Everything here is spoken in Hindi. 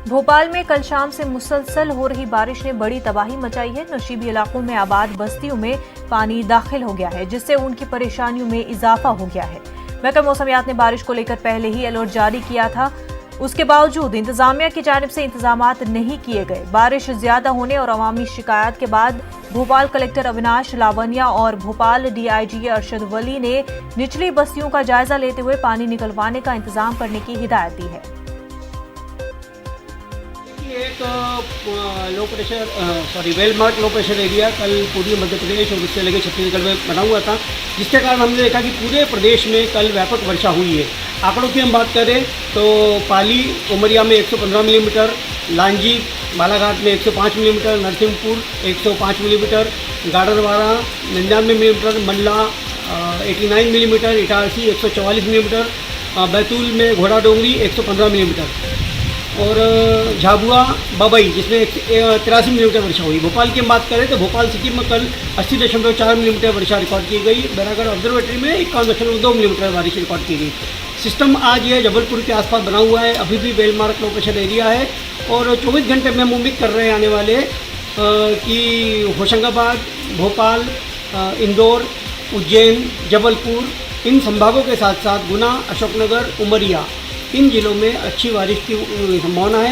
भोपाल में कल शाम से मुसलसल हो रही बारिश ने बड़ी तबाही मचाई है। नशीबी इलाकों में आबाद बस्तियों में पानी दाखिल हो गया है, जिससे उनकी परेशानियों में इजाफा हो गया है। महकमा मौसमियात ने बारिश को लेकर पहले ही अलर्ट जारी किया था, उसके बावजूद इंतजामिया की जानिब से इंतजामात नहीं किए गए। बारिश ज्यादा होने और अवामी शिकायत के बाद भोपाल कलेक्टर अविनाश लावनिया और भोपाल डीआईजी अरशद वली ने निचली बस्तियों का जायजा लेते हुए पानी निकलवाने का इंतजाम करने की हिदायत दी है। एक low pressure well mark low pressure area कल पूरी मध्य प्रदेश और उससे लेकर छत्तीसगढ़ में बना हुआ था, जिसके कारण हमने देखा कि पूरे प्रदेश में कल व्यापक वर्षा हुई है। आंकड़ों की हम बात करें तो पाली उमरिया में 115 मिलीमीटर, लांजी बालाघाट में 105 millimetre, Narsinghpur 105 millimetre, Gadarwara 99 millimetre, Mandla 89 millimetre, Itarsi 144 millimetre, Betul में घोड़ा डोंगरी 115 मिलीमीटर और झाबुआ बबई जिसमें 83 मिलीमीटर वर्षा हुई। भोपाल की हम बात करें तो भोपाल सिटी में कल 80.4 मिलीमीटर वर्षा रिकॉर्ड की गई। बैरागढ़ ऑब्जर्वेटरी में 51.2 मिलीमीटर बारिश रिकॉर्ड की गई। सिस्टम आज ये जबलपुर के आसपास बना हुआ है, अभी भी वेलमार्क लो प्रेशर एरिया है और 24 घंटे में हम उम्मीद कर रहे हैं आने वाले कि होशंगाबाद, भोपाल, इंदौर, उज्जैन, जबलपुर इन संभागों के साथ साथ गुना, अशोकनगर, उमरिया इन जिलों में अच्छी बारिश की संभावना है।